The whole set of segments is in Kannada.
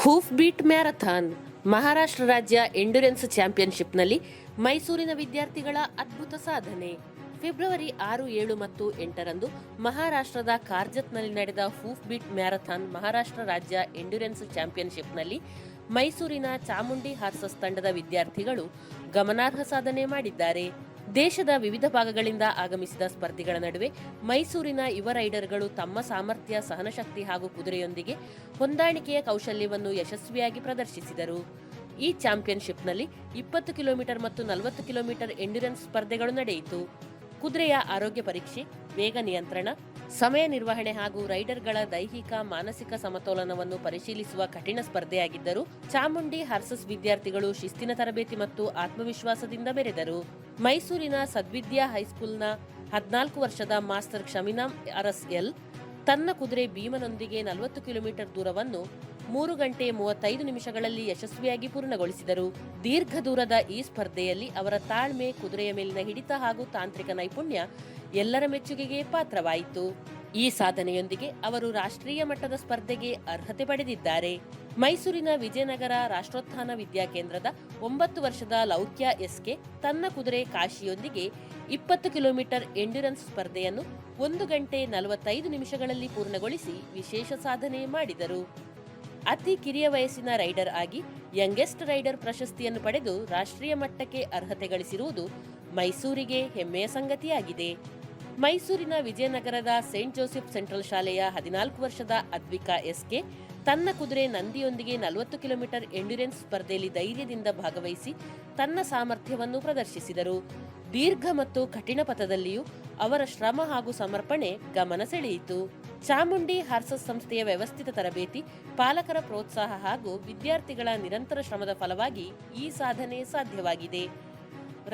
ಹೂಫ್ ಬೀಟ್ ಮ್ಯಾರಥಾನ್ ಮಹಾರಾಷ್ಟ್ರ ರಾಜ್ಯ ಎಂಡ್ಯೂರೆನ್ಸ್ ಚಾಂಪಿಯನ್ಶಿಪ್ನಲ್ಲಿ ಮೈಸೂರಿನ ವಿದ್ಯಾರ್ಥಿಗಳ ಅದ್ಭುತ ಸಾಧನೆ. ಫೆಬ್ರವರಿ 6, 7 ಮತ್ತು 8ರಂದು ಮಹಾರಾಷ್ಟ್ರದ ಕಾರ್ಜತ್ನಲ್ಲಿ ನಡೆದ ಹೂಫ್ ಬೀಟ್ ಮ್ಯಾರಥಾನ್ ಮಹಾರಾಷ್ಟ್ರ ರಾಜ್ಯ ಎಂಡ್ಯೂರೆನ್ಸ್ ಚಾಂಪಿಯನ್ಶಿಪ್ನಲ್ಲಿ ಮೈಸೂರಿನ ಚಾಮುಂಡಿ ಹಾರ್ಸಸ್ ತಂಡದ ವಿದ್ಯಾರ್ಥಿಗಳು ಗಮನಾರ್ಹ ಸಾಧನೆ ಮಾಡಿದ್ದಾರೆ. ದೇಶದ ವಿವಿಧ ಭಾಗಗಳಿಂದ ಆಗಮಿಸಿದ ಸ್ಪರ್ಧಿಗಳ ನಡುವೆ ಮೈಸೂರಿನ ಯುವ ರೈಡರ್ಗಳು ತಮ್ಮ ಸಾಮರ್ಥ್ಯ, ಸಹನಶಕ್ತಿ ಹಾಗೂ ಕುದುರೆಯೊಂದಿಗೆ ಹೊಂದಾಣಿಕೆಯ ಕೌಶಲ್ಯವನ್ನು ಯಶಸ್ವಿಯಾಗಿ ಪ್ರದರ್ಶಿಸಿದರು. ಈ ಚಾಂಪಿಯನ್ಶಿಪ್ನಲ್ಲಿ 20 ಕಿಲೋಮೀಟರ್ ಮತ್ತು 40 ಕಿಲೋಮೀಟರ್ ಎಂಡ್ಯೂರೆನ್ಸ್ ಸ್ಪರ್ಧೆಗಳು ನಡೆಯಿತು. ಕುದುರೆಯ ಆರೋಗ್ಯ ಪರೀಕ್ಷೆ, ವೇಗ ನಿಯಂತ್ರಣ, ಸಮಯ ನಿರ್ವಹಣೆ ಹಾಗೂ ರೈಡರ್ಗಳ ದೈಹಿಕ, ಮಾನಸಿಕ ಸಮತೋಲನವನ್ನು ಪರಿಶೀಲಿಸುವ ಕಠಿಣ ಸ್ಪರ್ಧೆಯಾಗಿದ್ದರೂ ಚಾಮುಂಡಿ ಹಾರ್ಸಸ್ ವಿದ್ಯಾರ್ಥಿಗಳು ಶಿಸ್ತಿನ ತರಬೇತಿ ಮತ್ತು ಆತ್ಮವಿಶ್ವಾಸದಿಂದ ಮೆರೆದರು. ಮೈಸೂರಿನ ಸದ್ವಿದ್ಯಾ ಹೈಸ್ಕೂಲ್ನ 14 ವರ್ಷದ ಮಾಸ್ಟರ್ ಕ್ಷಮಿನಾಮ್ RSL ತನ್ನ ಕುದುರೆ ಭೀಮನೊಂದಿಗೆ 40 ಕಿಲೋಮೀಟರ್ ದೂರವನ್ನು 3 ಗಂಟೆ 35 ನಿಮಿಷಗಳಲ್ಲಿ ಯಶಸ್ವಿಯಾಗಿ ಪೂರ್ಣಗೊಳಿಸಿದರು. ದೀರ್ಘ ದೂರದ ಈ ಸ್ಪರ್ಧೆಯಲ್ಲಿ ಅವರ ತಾಳ್ಮೆ, ಕುದುರೆಯ ಮೇಲಿನ ಹಿಡಿತ ಹಾಗೂ ತಾಂತ್ರಿಕ ನೈಪುಣ್ಯ ಎಲ್ಲರ ಮೆಚ್ಚುಗೆಗೆ ಪಾತ್ರವಾಯಿತು. ಈ ಸಾಧನೆಯೊಂದಿಗೆ ಅವರು ರಾಷ್ಟ್ರೀಯ ಮಟ್ಟದ ಸ್ಪರ್ಧೆಗೆ ಅರ್ಹತೆ ಪಡೆದಿದ್ದಾರೆ. ಮೈಸೂರಿನ ವಿಜಯನಗರ ರಾಷ್ಟ್ರೋತ್ಥಾನ ವಿದ್ಯಾಕೇಂದ್ರದ 9 ವರ್ಷದ ಲೌಕ್ಯ SK ತನ್ನ ಕುದುರೆ ಕಾಶಿಯೊಂದಿಗೆ 20 ಕಿಲೋಮೀಟರ್ ಎಂಡ್ಯೂರೆನ್ಸ್ ಸ್ಪರ್ಧೆಯನ್ನು 1 ಗಂಟೆ 45 ನಿಮಿಷಗಳಲ್ಲಿ ಪೂರ್ಣಗೊಳಿಸಿ ವಿಶೇಷ ಸಾಧನೆ ಮಾಡಿದರು. ಅತಿ ಕಿರಿಯ ವಯಸ್ಸಿನ ರೈಡರ್ ಆಗಿ ಯಂಗೆಸ್ಟ್ ರೈಡರ್ ಪ್ರಶಸ್ತಿಯನ್ನು ಪಡೆದು ರಾಷ್ಟ್ರೀಯ ಮಟ್ಟಕ್ಕೆ ಅರ್ಹತೆ ಗಳಿಸಿರುವುದು ಮೈಸೂರಿಗೆ ಹೆಮ್ಮೆಯ ಸಂಗತಿಯಾಗಿದೆ. ಮೈಸೂರಿನ ವಿಜಯನಗರದ ಸೇಂಟ್ ಜೋಸೆಫ್ ಸೆಂಟ್ರಲ್ ಶಾಲೆಯ 14 ವರ್ಷದ ಅದ್ವಿಕಾ SK ತನ್ನ ಕುದುರೆ ನಂದಿಯೊಂದಿಗೆ 40 ಕಿಲೋಮೀಟರ್ ಎಂಡ್ಯೂರೆನ್ಸ್ ಸ್ಪರ್ಧೆಯಲ್ಲಿ ಧೈರ್ಯದಿಂದ ಭಾಗವಹಿಸಿ ತನ್ನ ಸಾಮರ್ಥ್ಯವನ್ನು ಪ್ರದರ್ಶಿಸಿದರು. ದೀರ್ಘ ಮತ್ತು ಕಠಿಣ ಪಥದಲ್ಲಿಯೂ ಅವರ ಶ್ರಮ ಹಾಗೂ ಸಮರ್ಪಣೆ ಗಮನ ಸೆಳೆಯಿತು. ಚಾಮುಂಡಿ ಹಾರ್ಸಸ್ ಸಂಸ್ಥೆಯ ವ್ಯವಸ್ಥಿತ ತರಬೇತಿ, ಪಾಲಕರ ಪ್ರೋತ್ಸಾಹ ಹಾಗೂ ವಿದ್ಯಾರ್ಥಿಗಳ ನಿರಂತರ ಶ್ರಮದ ಫಲವಾಗಿ ಈ ಸಾಧನೆ ಸಾಧ್ಯವಾಗಿದೆ.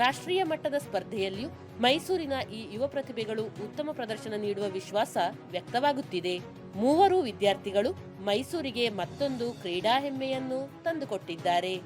ರಾಷ್ಟ್ರೀಯ ಮಟ್ಟದ ಸ್ಪರ್ಧೆಯಲ್ಲಿಯೂ ಮೈಸೂರಿನ ಈ ಯುವ ಪ್ರತಿಭೆಗಳು ಉತ್ತಮ ಪ್ರದರ್ಶನ ನೀಡುವ ವಿಶ್ವಾಸ ವ್ಯಕ್ತವಾಗುತ್ತಿದೆ. ಮೂವರು ವಿದ್ಯಾರ್ಥಿಗಳು ಮೈಸೂರಿಗೆ ಮತ್ತೊಂದು ಕ್ರೀಡಾ ಹೆಮ್ಮೆಯನ್ನು ತಂದುಕೊಟ್ಟಿದ್ದಾರೆ.